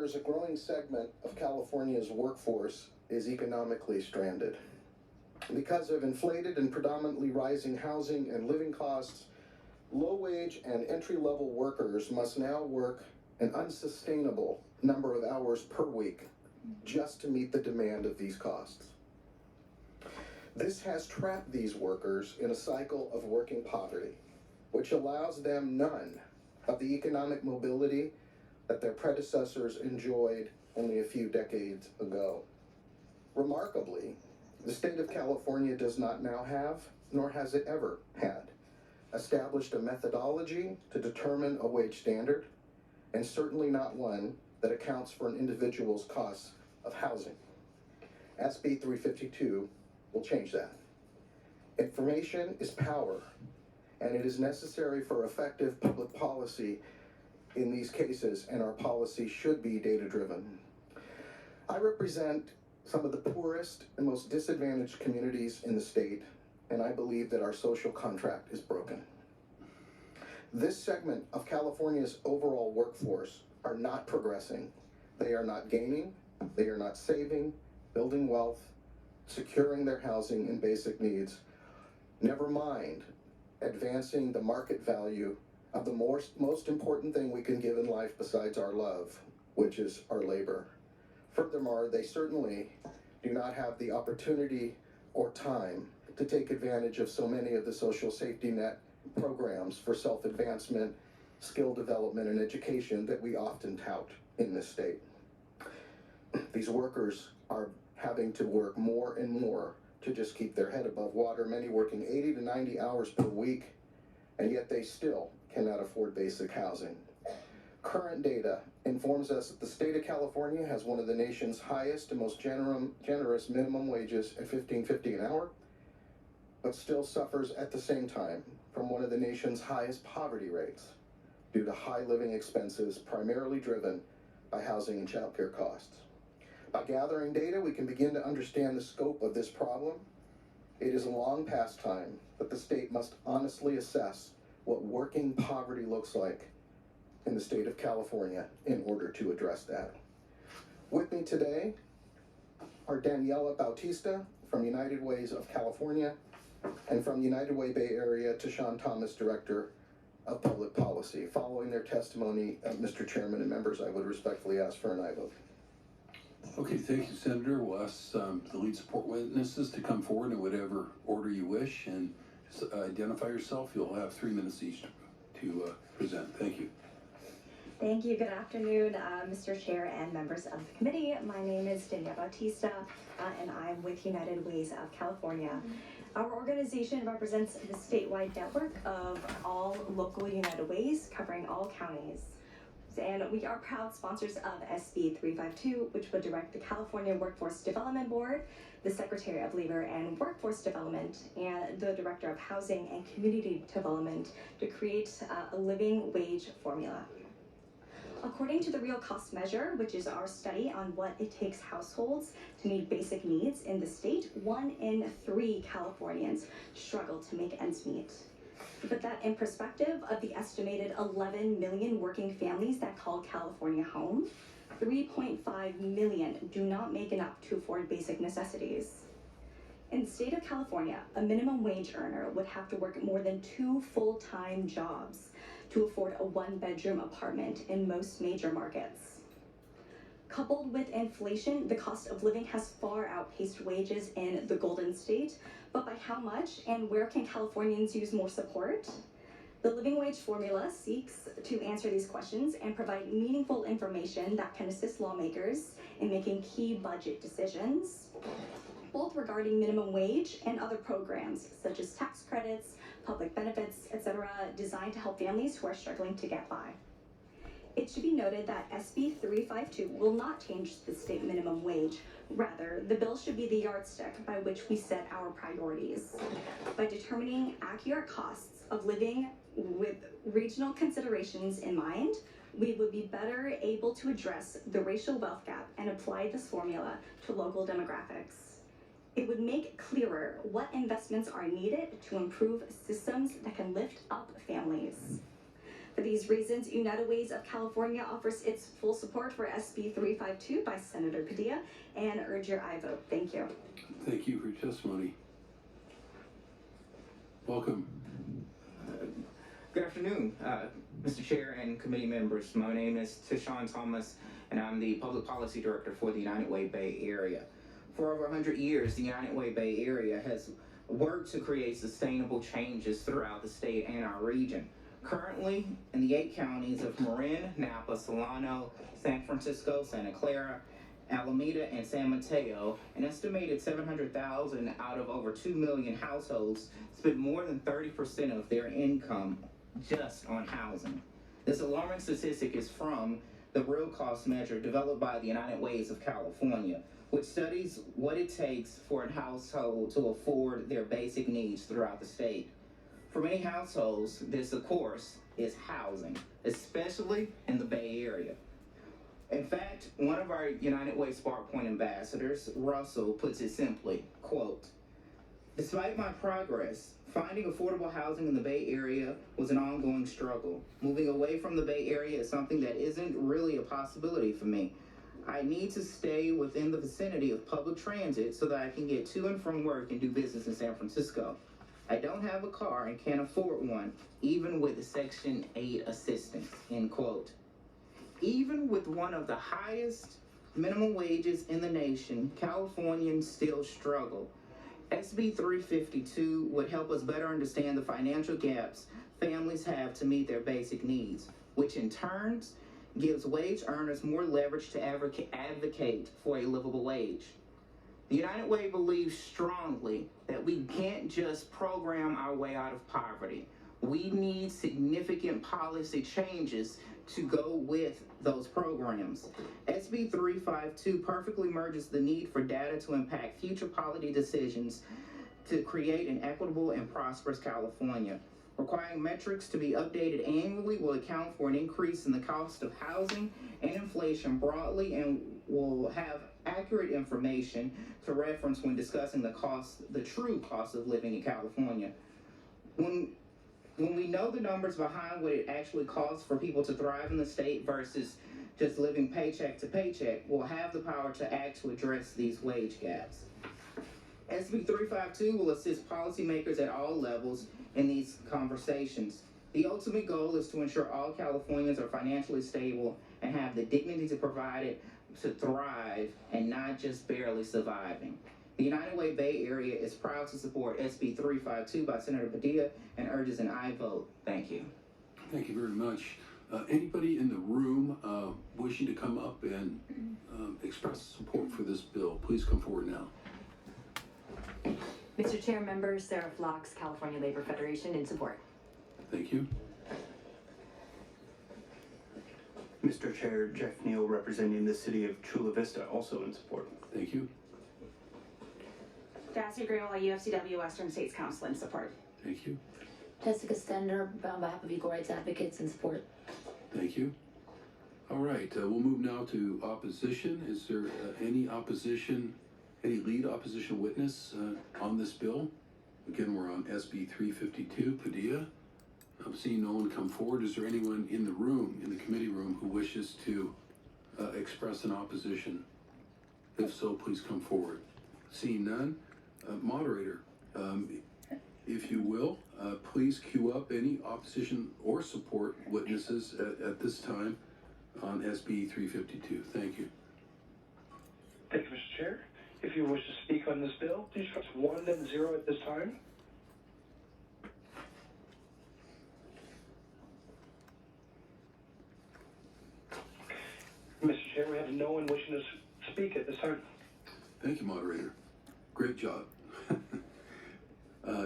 members, a growing segment of California's workforce is economically stranded. Because of inflated and predominantly rising housing and living costs, low-wage and entry-level workers must now work an unsustainable number of hours per week just to meet the demand of these costs. This has trapped these workers in a cycle of working poverty, which allows them none of the economic mobility that their predecessors enjoyed only a few decades ago. Remarkably, the state of California does not now have, nor has it ever had, established a methodology to determine a wage standard, and certainly not one that accounts for an individual's costs of housing. SB 352 will change that. Information is power, and it is necessary for effective public policy in these cases, and our policy should be data-driven. I represent some of the poorest and most disadvantaged communities in the state, and I believe that our social contract is broken. This segment of California's overall workforce are not progressing. They are not gaining, they are not saving, building wealth, securing their housing and basic needs, never mind advancing the market value of the most important thing we can give in life besides our love, which is our labor. Furthermore, they certainly do not have the opportunity or time to take advantage of so many of the social safety net programs for self-advancement, skill development, and education that we often tout in this state. These workers are having to work more and more to just keep their head above water, many working 80 to 90 hours per week, and yet they still cannot afford basic housing. Current data informs us that the state of California has one of the nation's highest and most generous minimum wages at $15.50 an hour, but still suffers at the same time from one of the nation's highest poverty rates due to high living expenses primarily driven by housing and childcare costs. By gathering data, we can begin to understand the scope of this problem. It is long past time that the state must honestly assess what working poverty looks like in the state of California in order to address that. With me today are Daniela Bautista from United Ways of California, and from United Way Bay Area, TaShon Thomas, Director of Public Policy. Following their testimony, Mr. Chairman and members, I would respectfully ask for an aye vote. Okay, thank you, Senator. We'll ask the lead support witnesses to come forward in whatever order you wish and identify yourself. You'll have 3 minutes each to present. Thank you. Thank you. Good afternoon, Mr. Chair and members of the committee. My name is Daniela Bautista, and I'm with United Ways of California. Our organization represents the statewide network of all local United Ways covering all counties. And we are proud sponsors of SB 352, which would direct the California Workforce Development Board, the Secretary of Labor and Workforce Development, and the Director of Housing and Community Development to create a living wage formula. According to the Real Cost Measure, which is our study on what it takes households to meet basic needs in the state, 1 in 3 Californians struggle to make ends meet. To put that in perspective, of the estimated 11 million working families that call California home, 3.5 million do not make enough to afford basic necessities. In the state of California, a minimum wage earner would have to work more than 2 full-time jobs to afford a 1-bedroom apartment in most major markets. Coupled with inflation, the cost of living has far outpaced wages in the Golden State, but by how much and where can Californians use more support? The living wage formula seeks to answer these questions and provide meaningful information that can assist lawmakers in making key budget decisions, both regarding minimum wage and other programs such as tax credits, public benefits, etc., designed to help families who are struggling to get by. It should be noted that SB 352 will not change the state minimum wage. Rather, the bill should be the yardstick by which we set our priorities. By determining accurate costs of living with regional considerations in mind, we would be better able to address the racial wealth gap and apply this formula to local demographics. It would make clearer what investments are needed to improve systems that can lift up families. For these reasons, United Ways of California offers its full support for SB 352 by Senator Padilla and urge your aye vote. Thank you. Thank you for your testimony. Welcome. Good afternoon, Mr. Chair and committee members. My name is TaShon Thomas, and I'm the Public Policy Director for the United Way Bay Area. For over 100 years, the United Way Bay Area has worked to create sustainable changes throughout the state and our region. Currently, in the 8 counties of Marin, Napa, Solano, San Francisco, Santa Clara, Alameda, and San Mateo, an estimated 700,000 out of over 2 million households spend more than 30% of their income just on housing. This alarming statistic is from the real cost measure developed by the United Ways of California, which studies what it takes for a household to afford their basic needs throughout the state. For many households, this, of course, is housing, especially in the Bay Area. In fact, one of our United Way Spark Point ambassadors, Russell, puts it simply, quote, "Despite my progress, finding affordable housing in the Bay Area was an ongoing struggle. Moving away from the Bay Area is something that isn't really a possibility for me. I need to stay within the vicinity of public transit so that I can get to and from work and do business in San Francisco. I don't have a car and can't afford one, even with Section 8 assistance," end quote. Even with one of the highest minimum wages in the nation, Californians still struggle. SB 352 would help us better understand the financial gaps families have to meet their basic needs, which in turn gives wage earners more leverage to advocate for a livable wage. The United Way believes strongly that we can't just program our way out of poverty. We need significant policy changes to go with those programs. SB 352 perfectly merges the need for data to impact future policy decisions to create an equitable and prosperous California. Requiring metrics to be updated annually will account for an increase in the cost of housing and inflation broadly and will have accurate information to reference when discussing the true cost of living in California. When we know the numbers behind what it actually costs for people to thrive in the state versus just living paycheck to paycheck, we'll have the power to act to address these wage gaps. SB 352 will assist policymakers at all levels in these conversations. The ultimate goal is to ensure all Californians are financially stable and have the dignity to provide it to thrive and not just barely surviving. The United Way Bay Area is proud to support SB 352 by Senator Padilla and urges an aye vote. Thank you. Thank you very much. Anybody in the room wishing to come up and express support for this bill, please come forward now. Mr. Chair, members, Sarah Phlox, California Labor Federation, in support. Thank you. Mr. Chair, Jeff Neal, representing the city of Chula Vista, also in support. Thank you. Darcy Greenwell, UFCW Western States Council, in support. Thank you. Jessica Stender, on behalf of Equal Rights Advocates, in support. Thank you. All right, we'll move now to opposition. Is there any opposition, any lead opposition witness on this bill? Again, we're on SB 352, Padilla. I'm seeing no one come forward. Is there anyone in the room, in the committee room, who wishes to express an opposition? If so, please come forward. Seeing none, moderator, if you will, please queue up any opposition or support witnesses at this time on SB 352. Thank you. Thank you, Mr. Chair. If you wish to speak on this bill, please press 1 then 0 at this time. Mr. Chair, we have no one wishing to speak at this time. Thank you, moderator. Great job.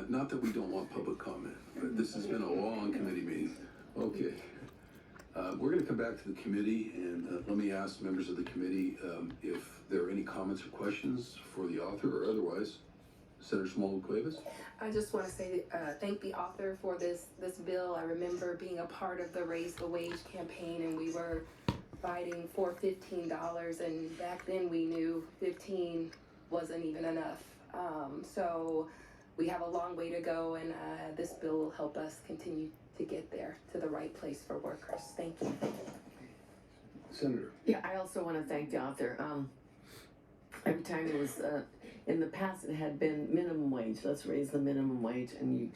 Not that we don't want public comment, but this has been a long committee meeting. Okay. We're going to come back to the committee, and let me ask members of the committee if there are any comments or questions for the author or otherwise. Senator Small-Cuevas. I just want to say thank the author for this bill. I remember being a part of the Raise the Wage campaign, and we were fighting for $15, and back then we knew 15 wasn't even enough. So we have a long way to go, and this bill will help us continue to get there to the right place for workers. Thank you. Senator. Yeah, I also want to thank the author. Every time it was, in the past, it had been minimum wage. Let's raise the minimum wage. And you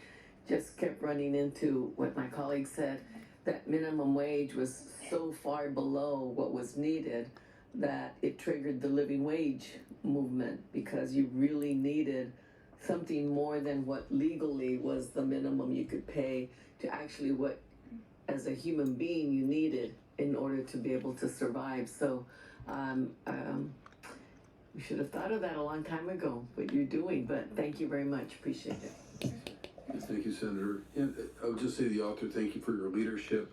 just kept running into what my colleague said, that minimum wage was so far below what was needed that it triggered the living wage movement, because you really needed something more than what legally was the minimum you could pay to actually what, as a human being, you needed in order to be able to survive. So we should have thought of that a long time ago, what you're doing, but thank you very much. Appreciate it. Thank you, Senator. And I would just say to the author, thank you for your leadership.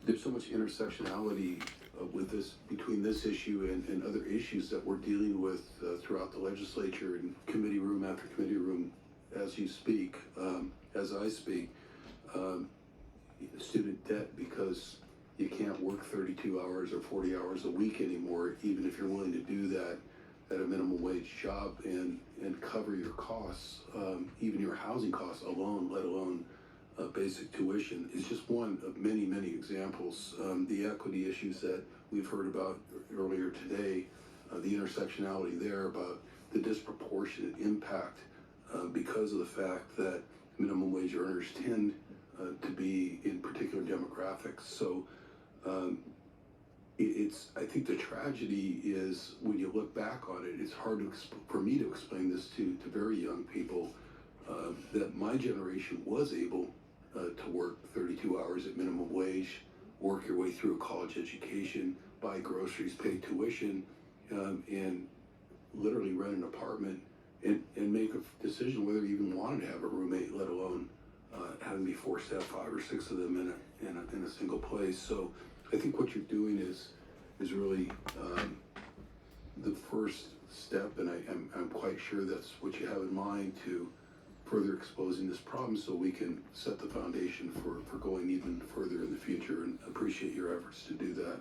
There's so much intersectionality with this, between this issue and other issues that we're dealing with throughout the legislature and committee room after committee room as you speak, as I speak. Student debt, because you can't work 32 hours or 40 hours a week anymore, even if you're willing to do that at a minimum wage job and cover your costs, even your housing costs alone, let alone basic tuition, is just one of many, many examples. The equity issues that we've heard about earlier today, the intersectionality there about the disproportionate impact because of the fact that minimum wage earners tend to be in particular demographics. So I think the tragedy is, when you look back on it, it's hard for me to explain this to very young people, that my generation was able to work 32 hours at minimum wage, work your way through a college education, buy groceries, pay tuition, and literally rent an apartment and make a decision whether you even wanted to have a roommate, let alone having to be forced to have 5 or 6 of them in a single place. So I think what you're doing is really the first step, and I'm quite sure that's what you have in mind, to further exposing this problem so we can set the foundation for going even further in the future, and appreciate your efforts to do that.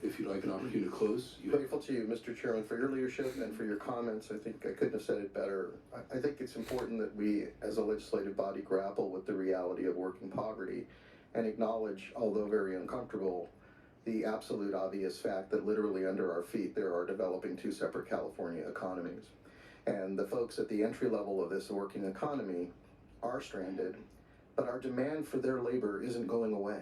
If you'd like an opportunity to close. Grateful to you, Mr. Chairman, for your leadership and for your comments. I think I couldn't have said it better. I think it's important that we, as a legislative body, grapple with the reality of working poverty and acknowledge, although very uncomfortable, the absolute obvious fact that literally under our feet there are developing 2 separate California economies. And the folks at the entry level of this working economy are stranded, but our demand for their labor isn't going away.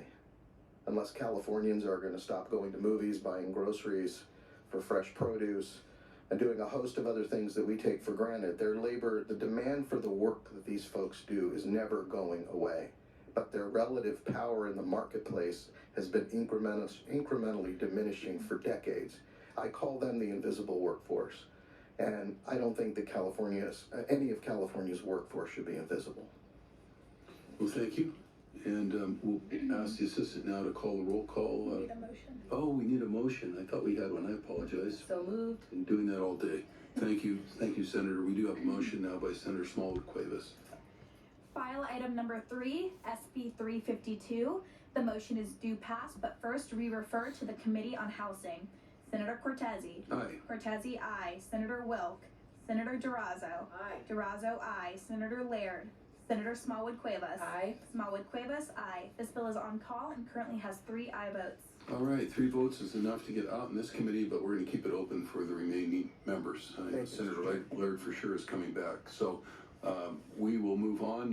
Unless Californians are going to stop going to movies, buying groceries for fresh produce, and doing a host of other things that we take for granted, their labor, the demand for the work that these folks do, is never going away. But their relative power in the marketplace has been incrementally diminishing for decades. I call them the invisible workforce. And I don't think that any of California's workforce should be invisible. Well, thank you. And we'll ask the assistant now to call the roll call. We need a motion. Oh, we need a motion. I thought we had one. I apologize. So moved. Been doing that all day. Thank you, Senator. We do have a motion now by Senator Smallwood-Cuevas. File item number 3, SB 352. The motion is due pass, but first re-refer to the Committee on Housing. Senator Cortese. Aye. Cortese, aye. Senator Wilk. Senator Durazo. Aye. Durazo, aye. Senator Laird. Senator Smallwood-Cuevas. Aye. Smallwood-Cuevas, aye. This bill is on call and currently has 3 aye votes. All right, 3 votes is enough to get out in this committee, but we're going to keep it open for the remaining members. Senator Laird for sure is coming back. So we will move on.